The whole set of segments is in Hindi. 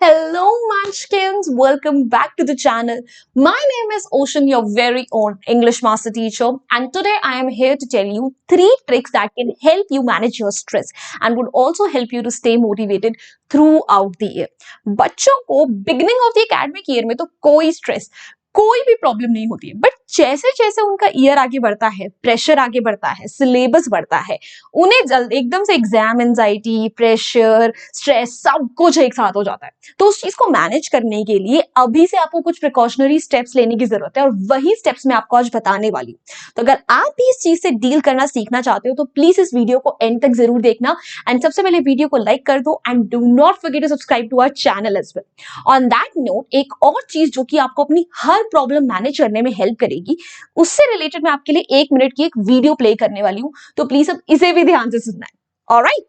Hello, Munchkins. Welcome back to the channel. My name is Ocean, your very own English master teacher, and today I am here to tell you three tricks that can help you manage your stress and would also help you to stay motivated throughout the year. बच्चों को beginning of the academic year में तो कोई stress कोई भी प्रॉब्लम नहीं होती है, बट जैसे जैसे उनका ईयर आगे बढ़ता है, प्रेशर आगे बढ़ता है, सिलेबस बढ़ता है, उन्हें जल्द एकदम से एग्जाम एंजाइटी, प्रेशर, स्ट्रेस सब कुछ एक साथ हो जाता है। तो उस चीज को मैनेज करने के लिए अभी से आपको कुछ प्रिकॉशनरी स्टेप्स लेने की जरूरत है और वही स्टेप्स मैं आपको आज बताने वाली हूँ। तो अगर आप भी इस चीज से डील करना सीखना चाहते हो तो प्लीज इस वीडियो को एंड तक जरूर देखना एंड सबसे पहले वीडियो को लाइक कर दो and do not forget to subscribe to our channel as well. On that note, एक और चीज जो कि आपको अपनी हर प्रॉब्लम मैनेज करने में हेल्प करेगी, उससे रिलेटेड मैं आपके लिए 1 मिनट की एक वीडियो प्ले करने वाली हूँ, तो प्लीज अब इसे भी ध्यान से सुनना है। ऑलराइट।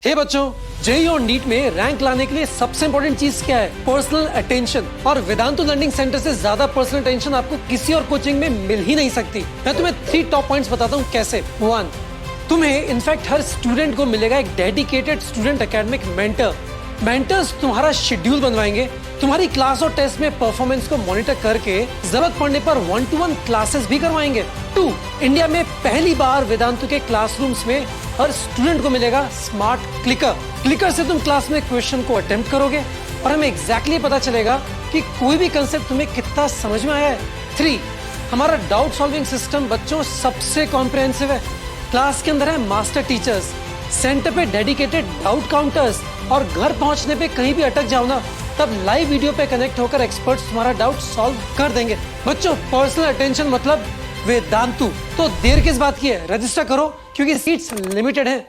हे बच्चों, जेईई और नीट में रैंक लाने के लिए सबसे इंपॉर्टेंट चीज क्या है? Personal attention. और वेदांतु लर्निंग सेंटर से ज्यादा पर्सनल अटेंशन आपको किसी और कोचिंग में मिल ही नहीं सकती। मैं तुम्हें 3 टॉप पॉइंट्स बताता हूँ कैसे। 1, तुम्हें इनफैक्ट हर स्टूडेंट को मिलेगा एक dedicated student academic mentor. Mentors तुम्हारा शेड्यूल बनवाएंगे, तुम्हारी क्लास और टेस्ट में परफॉर्मेंस को मॉनिटर करके जरूरत पड़ने पर 1-to-1 क्लासेस भी करवाएंगे। 2, इंडिया में पहली बार वेदांतु के क्लासरूम्स में हर स्टूडेंट को मिलेगा स्मार्ट क्लिकर। क्लिकर से तुम क्लास में क्वेश्चन को अटेम्प्ट करोगे और हमें एग्जैक्टली पता चलेगा कि कोई भी कंसेप्ट तुम्हें कितना समझ में आया है। 3, हमारा डाउट सॉल्विंग सिस्टम बच्चों सबसे कॉम्प्रिहेंसिव है। क्लास के अंदर है मास्टर टीचर्स, सेंटर पे डेडिकेटेड डाउट काउंटर्स, और घर पहुंचने पे कहीं भी अटक जाओ ना, तब लाइव वीडियो पे कनेक्ट होकर एक्सपर्ट्स तुम्हारा डाउट सॉल्व कर देंगे। बच्चों, पर्सनल अटेंशन मतलब वेदांतु। तो देर किस बात की है, रजिस्टर करो क्योंकि सीट्स लिमिटेड हैं।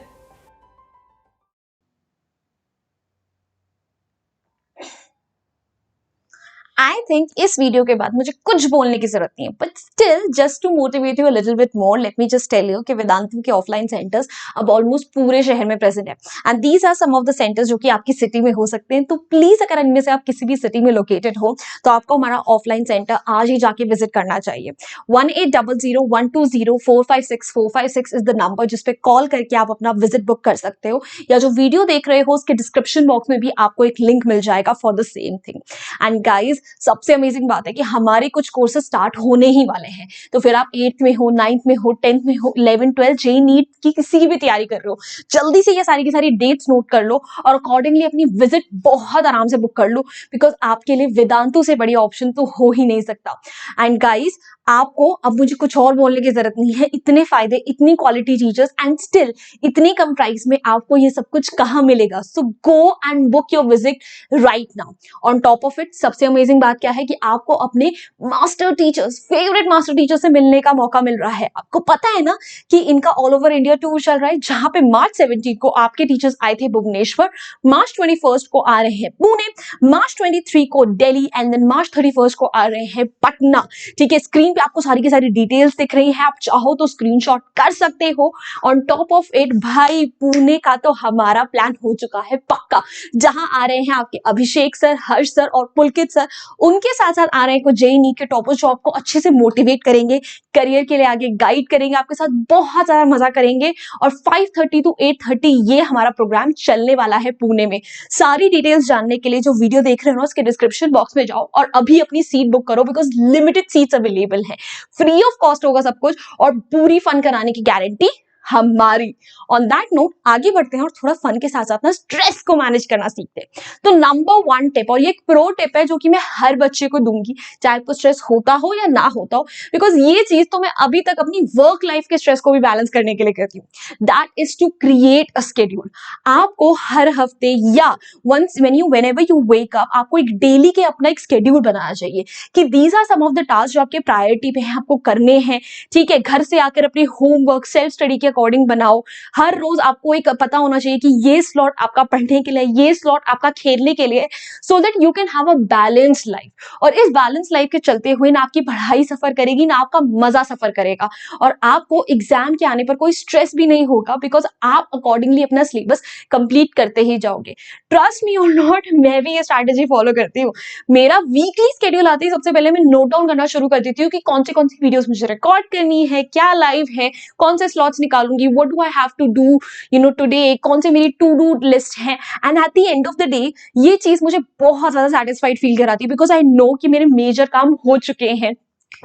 आई थिंक इस वीडियो के बाद मुझे कुछ बोलने की जरूरत नहीं है, but still just to motivate you a little bit more, let me just tell you कि वेदांतु के ऑफलाइन सेंटर्स अब ऑलमोस्ट पूरे शहर में प्रेजेंट है and these are some of the centres जो कि आपकी सिटी में हो सकते हैं। तो प्लीज अगर इनमें से आप किसी भी सिटी में लोकेटेड हो तो आपको हमारा ऑफलाइन सेंटर आज ही जाके विजिट करना चाहिए। 1800-120-456-456 इज द नंबर जिसपे कॉल करके आप अपना विजिट बुक कर सकते हो, या जो वीडियो देख रहे हो उसके डिस्क्रिप्शन बॉक्स में भी आपको एक लिंक मिल जाएगा for the same thing. And guys, सबसे अमेजिंग बात है कि हमारे कुछ कोर्सेज स्टार्ट होने ही वाले हैं, तो फिर आप 8th में हो, 9th में हो, 10th में हो, 11th 12th जेईई नीट की किसी भी तैयारी कर रहे हो, जल्दी से ये सारी की सारी डेट्स नोट कर लो और अकॉर्डिंगली अपनी विजिट बहुत आराम से बुक कर लो, बिकॉज आपके लिए वेदांतु से बड़ी ऑप्शन तो हो ही नहीं सकता। एंड गाइज, आपको अब मुझे कुछ और बोलने की जरूरत नहीं है, इतने फायदे, इतनी क्वालिटी टीचर्स एंड स्टिल इतनी कम प्राइस में आपको ये सब कुछ कहाँ मिलेगा। So go and book your visit right now. On top of it, सबसे अमेजिंग बात क्या है कि आपको अपने master teachers, favourite master teacher से मिलने का मौका मिल रहा है। आपको पता है ना कि इनका ऑल ओवर इंडिया टूर चल रहा है, जहां पे मार्च 17 को आपके टीचर्स आए थे भुवनेश्वर, मार्च 21 को आ रहे हैं पुणे, मार्च 23 को दिल्ली एंड देन मार्च 31 को आ रहे हैं पटना। ठीक है, स्क्रीन पे आपको सारी की सारी डिटेल्स दिख रही है, आप चाहो तो स्क्रीनशॉट कर सकते हो। ऑन टॉप ऑफ इट भाई, पुणे का तो हमारा प्लान हो चुका है पक्का, जहां आ रहे हैं आपके अभिषेक सर, हर्ष सर और पुलकित सर। उनके साथ साथ आ रहे हैं कुछ जेईई नीट के टॉपर्स जो आपको अच्छे से मोटिवेट करेंगे, करियर के लिए आगे गाइड करेंगे, आपके साथ बहुत ज्यादा मजा करेंगे। और 5:30 to 8:30 ये हमारा प्रोग्राम चलने वाला है पुणे में। सारी डिटेल्स जानने के लिए जो वीडियो देख रहे हो ना, उसके डिस्क्रिप्शन बॉक्स में जाओ और अभी अपनी सीट बुक करो, बिकॉज लिमिटेड सीट्स अवेलेबल है, फ्री ऑफ कॉस्ट होगा सब कुछ और पूरी फन कराने की गारंटी हमारी। ऑन दैट नोट आगे बढ़ते हैं और थोड़ा फन के साथ साथ ना स्ट्रेस को मैनेज करना सीखते हैं। तो नंबर 1 टिप, और ये एक प्रो टिप है जो कि मैं हर बच्चे को दूंगी, चाहे आपको स्ट्रेस होता हो या ना होता हो, बिकॉज ये चीज तो मैं अभी तक अपनी वर्क लाइफ के स्ट्रेस को भी बैलेंस करने के लिए करती हूँ। That is to create a schedule. आपको हर हफ्ते या once whenever you wake up, आपको एक डेली के अपना एक शेड्यूल बनाना चाहिए कि these are some of the task जो आपके प्रायोरिटी पे हैं, आपको करने हैं। ठीक है, घर से आकर अपने होमवर्क, सेल्फ स्टडी के अकॉर्डिंग बनाओ। हर रोज आपको एक पता होना चाहिए कि ये स्लॉट आपका पढ़ने के लिए, ये स्लॉट आपका खेलने के लिए, सो that you can have a balance life. और इस बैलेंस लाइफ के चलते हुए ना आपकी पढ़ाई सफर करेगी, ना आपका मजा सफर करेगा, और आपको एग्जाम के आने पर कोई स्ट्रेस भी नहीं होगा, बिकॉज आप अकॉर्डिंगली अपना सिलेबस कंप्लीट करते ही जाओगे। ट्रस्ट मी और नॉट, मैं भी ये स्ट्रैटेजी फॉलो करती हूँ। मेरा वीकली स्केड्यूल आते ही सबसे पहले मैं नोट डाउन करना शुरू कर देती हूँ कि कौन सी वीडियोस मुझे रिकॉर्ड करनी है, क्या लाइव है, कौन से स्लॉट्स निकाल निकालूंगी, what do I have to do today, कौन से मेरी टू डू लिस्ट है। And at the end of the day ये चीज मुझे बहुत ज्यादा सेटिस्फाइड फील कराती है, बिकॉज आई नो कि मेरे मेजर काम हो चुके हैं।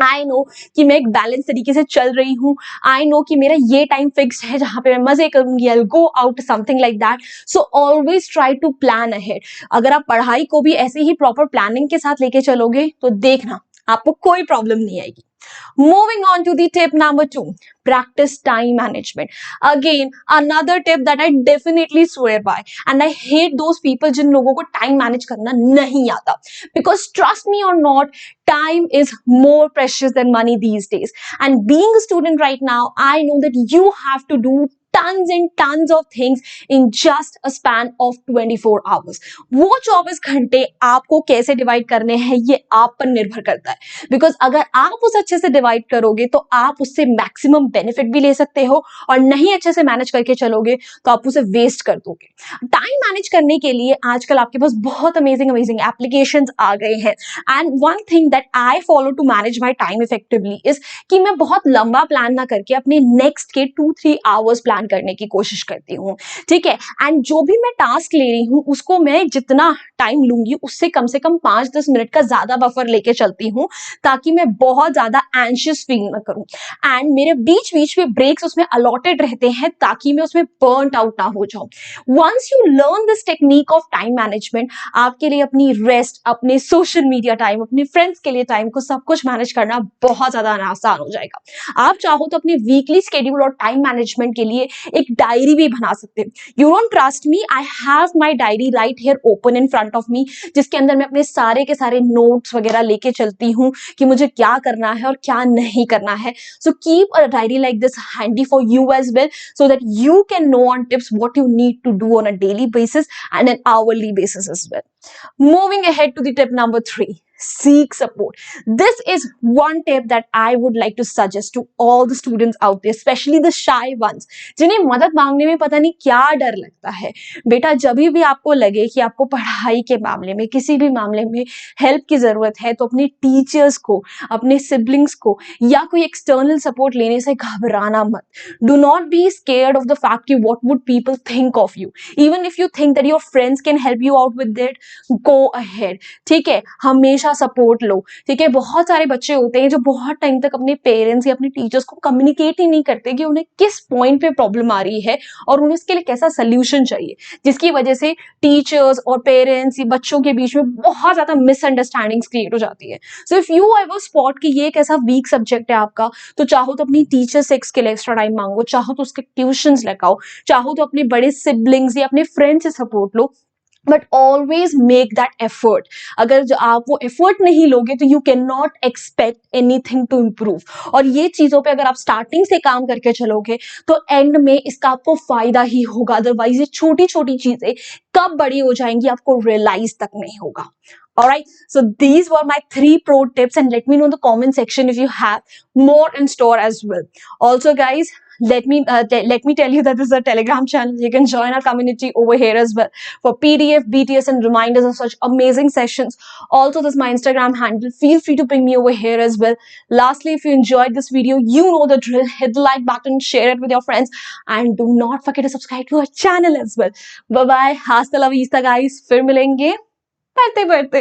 आई नो कि मैं एक बैलेंस तरीके से चल रही हूँ। आई नो कि मेरा ये टाइम फिक्स है जहां पे मैं मजे करूंगी, I go out, something like that. So always try to plan ahead. अगर आप पढ़ाई को भी ऐसे ही प्रॉपर प्लानिंग के साथ लेके चलोगे तो देखना आपको कोई प्रॉब्लम नहीं आएगी। Moving on to the tip number 2, practice time management. Again, another tip that I definitely swear by, and I hate those people जिन लोगों को time manage करना नहीं आता, because trust me or not, time is more precious than money these days. And being a student right now, I know that you have to do tons and tons of things in just a span of 24 hours. वो 24 घंटे आपको कैसे डिवाइड करने हैं ये आप पर निर्भर करता है, बिकॉज अगर आप उसे अच्छे से डिवाइड करोगे तो आप उससे मैक्सिमम बेनिफिट भी ले सकते हो, और नहीं अच्छे से मैनेज करके चलोगे तो आप उसे वेस्ट कर दोगे। टाइम मैनेज करने के लिए आजकल आपके पास बहुत अमेजिंग एप्लीकेशंस आ गए हैं। And one thing that I follow to manage my time effectively is कि मैं बहुत लंबा प्लान ना करके अपने नेक्स्ट के 2-3 आवर्स प्लान करने की कोशिश करती हूँ, ठीक है। एंड जो भी मैं टास्क ले रही हूँ उसको मैं जितना टाइम लूंगी उससे कम से कम 5-10 मिनट का ज्यादा बफर लेके चलती हूँ, ताकि मैं बहुत ज्यादा एंशियस फील ना करूं। एंड मेरे बीच बीच में ब्रेक्स उसमें अलॉटेड रहते हैं ताकि मैं उसमें बर्न आउट ना हो जाऊं। Once you learn this technique of time management, आपके लिए अपनी रेस्ट, अपने सोशल मीडिया टाइम, अपने फ्रेंड्स के लिए टाइम को सब कुछ मैनेज करना बहुत ज्यादा आसान हो जाएगा। आप चाहो तो अपने वीकली शेड्यूल और टाइम मैनेजमेंट के लिए एक डायरी भी बना सकते हैं। You don't trust me, I have my diary right here open in front of me, जिसके अंदर मैं अपने सारे के सारे नोट्स वगैरह लेके चलती हूँ कि मुझे क्या करना है और क्या नहीं करना है। So keep a diary like this handy for you as well, so that you can know on tips what you need to do on a daily basis and an hourly basis as well. Moving ahead to the tip number 3, seek support. This is one tip that I would like to suggest to all the students out there, especially the shy ones, जिन्हें मदद मांगने में पता नहीं क्या डर लगता है। बेटा, जब भी आपको लगे कि आपको पढ़ाई के मामले में, किसी भी मामले में हेल्प की जरूरत है, तो अपने टीचर्स को, अपने सिबलिंग्स को या कोई एक्सटर्नल सपोर्ट लेने से घबराना मत। Do not be scared of the fact कि what would people think of you. Even if you think that your friends can help you out with that, go ahead, ठीक है। हमेशा सपोर्ट लो, ठीक है। बहुत सारे बच्चे होते हैं जो बहुत टाइम तक अपने पेरेंट्स या अपने टीचर्स को कम्युनिकेट ही नहीं करते कि उन्हें किस पॉइंट पे प्रॉब्लम आ रही है और उन्हें उसके लिए कैसा सोल्यूशन चाहिए, जिसकी वजह से टीचर्स और पेरेंट्स, बच्चों के बीच में बहुत ज्यादा मिसअंडरस्टैंडिंग्स क्रिएट हो जाती है। So if you ever spot कि ये एक ऐसा वीक सब्जेक्ट है आपका, तो चाहो तो अपनी टीचर से इसके लिए एक्स्ट्रा टाइम मांगो, चाहो तो उसके ट्यूशंस लगाओ, चाहो तो अपने बड़े सिबलिंग्स या अपने फ्रेंड्स से सपोर्ट लो, but always make that effort. अगर आप वो एफर्ट नहीं लोगे तो you can not expect anything to improve. और ये चीजों पे अगर आप स्टार्टिंग से काम करके चलोगे तो एंड में इसका आपको फायदा ही होगा, अदरवाइज ये छोटी छोटी चीजें कब बड़ी हो जाएंगी आपको रियलाइज तक नहीं होगा। Alright, so these were my 3 pro tips, and let me know in the comment section if you have more in store as well. Also guys, let me tell you that this is a Telegram channel. You can join our community over here as well for PDF, BTS and reminders of such amazing sessions. Also, this is my Instagram handle. Feel free to ping me over here as well. Lastly, if you enjoyed this video, you know the drill. Hit the like button, share it with your friends, and do not forget to subscribe to our channel as well. Bye bye. Hasta la vista guys. फिर मिलेंगे पढ़ते पढ़ते।